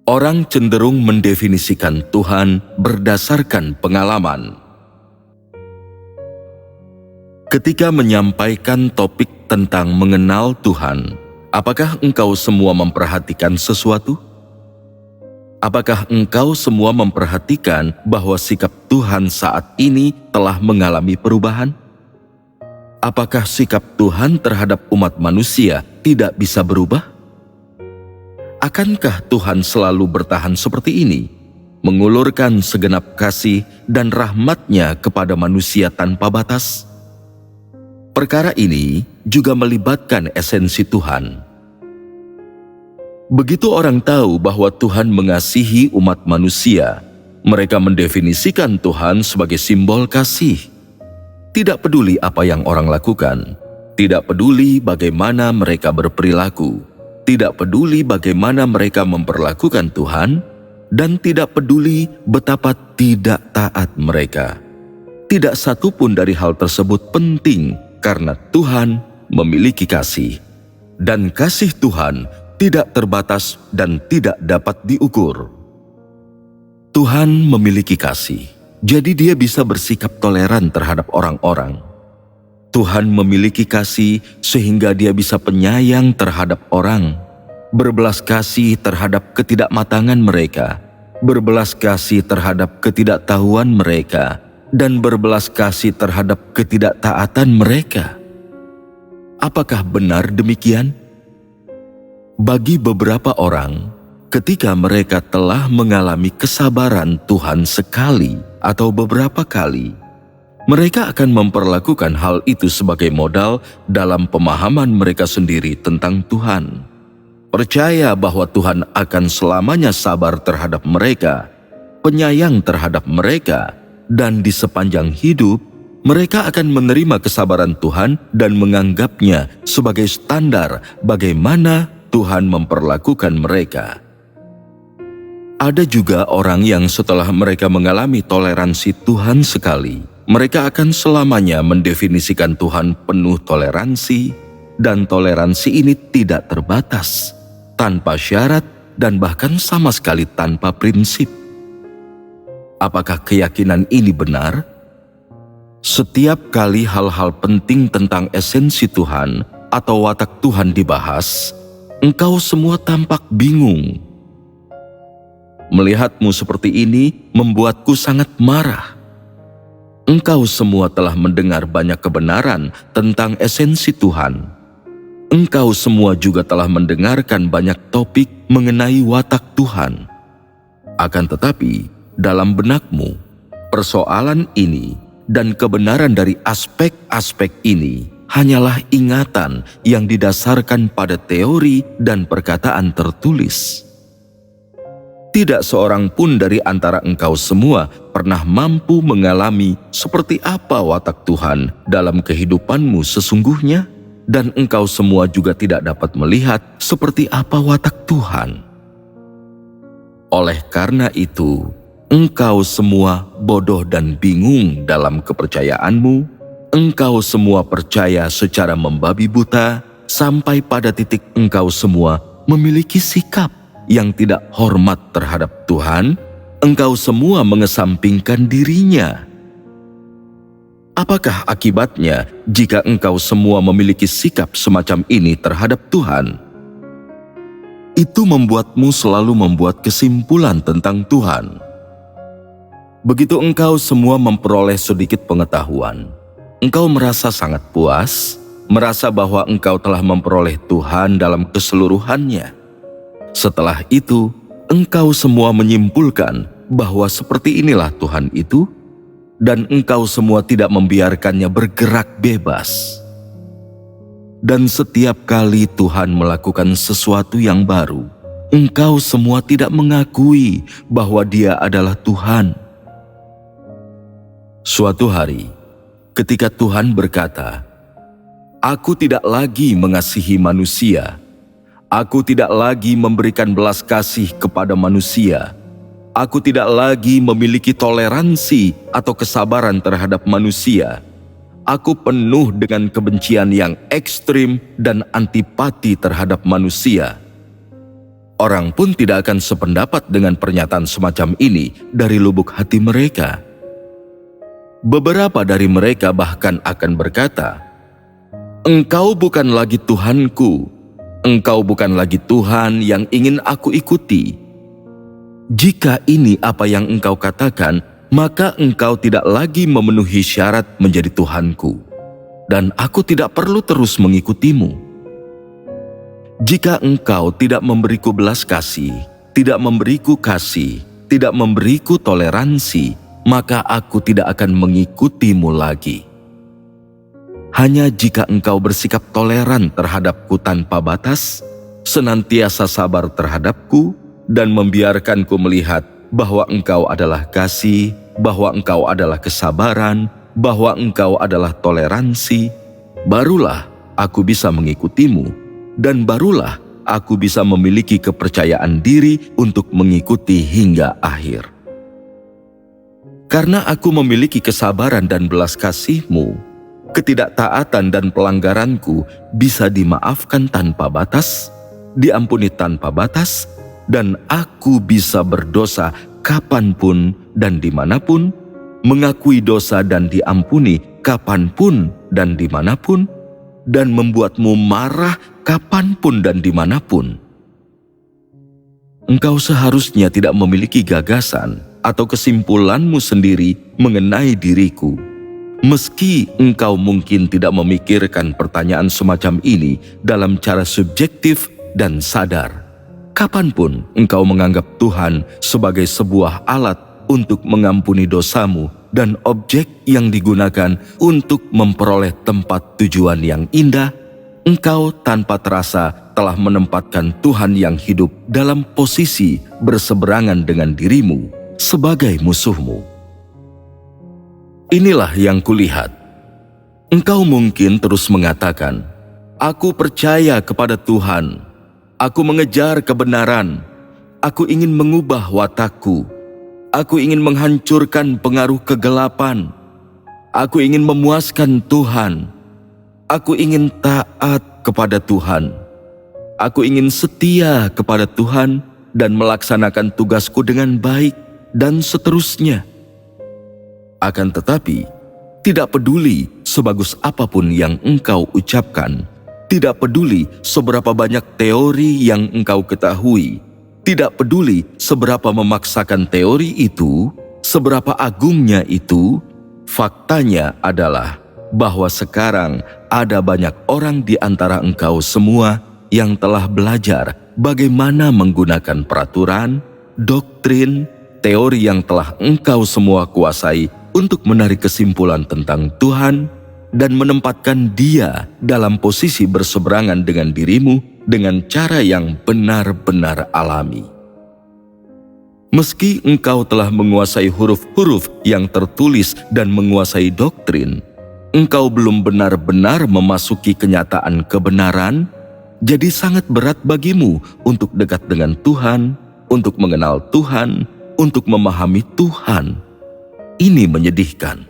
Orang cenderung mendefinisikan Tuhan berdasarkan pengalaman. Ketika menyampaikan topik tentang mengenal Tuhan, apakah engkau semua memperhatikan sesuatu? Apakah engkau semua memperhatikan bahwa sikap Tuhan saat ini telah mengalami perubahan? Apakah sikap Tuhan terhadap umat manusia tidak bisa berubah? Akankah Tuhan selalu bertahan seperti ini, mengulurkan segenap kasih dan rahmat-Nya kepada manusia tanpa batas? Perkara ini juga melibatkan esensi Tuhan. Begitu orang tahu bahwa Tuhan mengasihi umat manusia, mereka mendefinisikan Tuhan sebagai simbol kasih. Tidak peduli apa yang orang lakukan, tidak peduli bagaimana mereka berperilaku, tidak peduli bagaimana mereka memperlakukan Tuhan, dan tidak peduli betapa tidak taat mereka. Tidak satu pun dari hal tersebut penting karena Tuhan memiliki kasih. Dan kasih Tuhan tidak terbatas dan tidak dapat diukur. Tuhan memiliki kasih, jadi Dia bisa bersikap toleran terhadap orang-orang. Tuhan memiliki kasih sehingga Dia bisa penyayang terhadap orang, berbelas kasih terhadap ketidakmatangan mereka, berbelas kasih terhadap ketidaktahuan mereka, dan berbelas kasih terhadap ketidaktaatan mereka. Apakah benar demikian? Bagi beberapa orang, ketika mereka telah mengalami kesabaran Tuhan sekali atau beberapa kali, mereka akan memperlakukan hal itu sebagai modal dalam pemahaman mereka sendiri tentang Tuhan. Percaya bahwa Tuhan akan selamanya sabar terhadap mereka, penyayang terhadap mereka, dan di sepanjang hidup, mereka akan menerima kesabaran Tuhan dan menganggapnya sebagai standar bagaimana Tuhan memperlakukan mereka. Ada juga orang yang setelah mereka mengalami toleransi Tuhan sekali, mereka akan selamanya mendefinisikan Tuhan penuh toleransi, dan toleransi ini tidak terbatas, tanpa syarat, dan bahkan sama sekali tanpa prinsip. Apakah keyakinan ini benar? Setiap kali hal-hal penting tentang esensi Tuhan atau watak Tuhan dibahas, engkau semua tampak bingung. Melihatmu seperti ini membuatku sangat marah. Engkau semua telah mendengar banyak kebenaran tentang esensi Tuhan. Engkau semua juga telah mendengarkan banyak topik mengenai watak Tuhan. Akan tetapi, dalam benakmu, persoalan ini dan kebenaran dari aspek-aspek ini hanyalah ingatan yang didasarkan pada teori dan perkataan tertulis. Tidak seorang pun dari antara engkau semua pernah mampu mengalami seperti apa watak Tuhan dalam kehidupanmu sesungguhnya, dan engkau semua juga tidak dapat melihat seperti apa watak Tuhan. Oleh karena itu, engkau semua bodoh dan bingung dalam kepercayaanmu. Engkau semua percaya secara membabi buta, sampai pada titik engkau semua memiliki sikap yang tidak hormat terhadap Tuhan. Engkau semua mengesampingkan dirinya. Apakah akibatnya jika engkau semua memiliki sikap semacam ini terhadap Tuhan? Itu membuatmu selalu membuat kesimpulan tentang Tuhan. Begitu engkau semua memperoleh sedikit pengetahuan, engkau merasa sangat puas, merasa bahwa engkau telah memperoleh Tuhan dalam keseluruhannya. Setelah itu, engkau semua menyimpulkan bahwa seperti inilah Tuhan itu, dan engkau semua tidak membiarkannya bergerak bebas. Dan setiap kali Tuhan melakukan sesuatu yang baru, engkau semua tidak mengakui bahwa Dia adalah Tuhan. Suatu hari, ketika Tuhan berkata, "Aku tidak lagi mengasihi manusia. Aku tidak lagi memberikan belas kasih kepada manusia. Aku tidak lagi memiliki toleransi atau kesabaran terhadap manusia. Aku penuh dengan kebencian yang ekstrim dan antipati terhadap manusia." Orang pun tidak akan sependapat dengan pernyataan semacam ini dari lubuk hati mereka. Beberapa dari mereka bahkan akan berkata, "Engkau bukan lagi Tuhanku, Engkau bukan lagi Tuhan yang ingin aku ikuti. Jika ini apa yang engkau katakan, maka engkau tidak lagi memenuhi syarat menjadi Tuhanku, dan aku tidak perlu terus mengikutimu. Jika engkau tidak memberiku belas kasih, tidak memberiku kasih, tidak memberiku toleransi, maka aku tidak akan mengikutimu lagi. Hanya jika engkau bersikap toleran terhadapku tanpa batas, senantiasa sabar terhadapku, dan membiarkanku melihat bahwa engkau adalah kasih, bahwa engkau adalah kesabaran, bahwa engkau adalah toleransi, barulah aku bisa mengikutimu, dan barulah aku bisa memiliki kepercayaan diri untuk mengikuti hingga akhir. Karena aku memiliki kesabaran dan belas kasih-Mu, ketidaktaatan dan pelanggaranku bisa dimaafkan tanpa batas, diampuni tanpa batas, dan aku bisa berdosa kapanpun dan dimanapun, mengakui dosa dan diampuni kapanpun dan dimanapun, dan membuatmu marah kapanpun dan dimanapun. Engkau seharusnya tidak memiliki gagasan atau kesimpulanmu sendiri mengenai diriku. Meski engkau mungkin tidak memikirkan pertanyaan semacam ini dalam cara subjektif dan sadar, kapanpun engkau menganggap Tuhan sebagai sebuah alat untuk mengampuni dosamu dan objek yang digunakan untuk memperoleh tempat tujuan yang indah, engkau tanpa terasa telah menempatkan Tuhan yang hidup dalam posisi berseberangan dengan dirimu sebagai musuhmu. Inilah yang kulihat. Engkau mungkin terus mengatakan, "Aku percaya kepada Tuhan. Aku mengejar kebenaran. Aku ingin mengubah watakku. Aku ingin menghancurkan pengaruh kegelapan. Aku ingin memuaskan Tuhan. Aku ingin taat kepada Tuhan. Aku ingin setia kepada Tuhan dan melaksanakan tugasku dengan baik," dan seterusnya. Akan tetapi, tidak peduli sebagus apapun yang engkau ucapkan, tidak peduli seberapa banyak teori yang engkau ketahui, tidak peduli seberapa memaksakan teori itu, seberapa agungnya itu, faktanya adalah bahwa sekarang ada banyak orang di antara engkau semua yang telah belajar bagaimana menggunakan peraturan, doktrin, teori yang telah engkau semua kuasai untuk menarik kesimpulan tentang Tuhan dan menempatkan Dia dalam posisi berseberangan dengan dirimu dengan cara yang benar-benar alami. Meski engkau telah menguasai huruf-huruf yang tertulis dan menguasai doktrin, engkau belum benar-benar memasuki kenyataan kebenaran, jadi sangat berat bagimu untuk dekat dengan Tuhan, untuk mengenal Tuhan, untuk memahami Tuhan. Ini menyedihkan.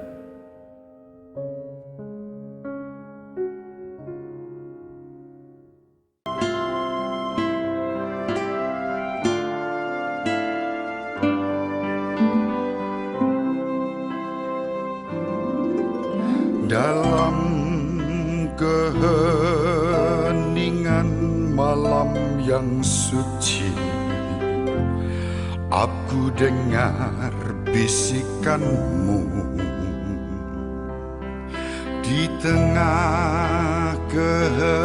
Dalam keheningan malam yang suci, aku dengar bisikanmu. Di tengah keheningan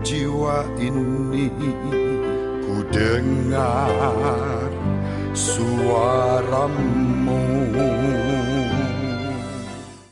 jiwa ini, ku dengar suaramu.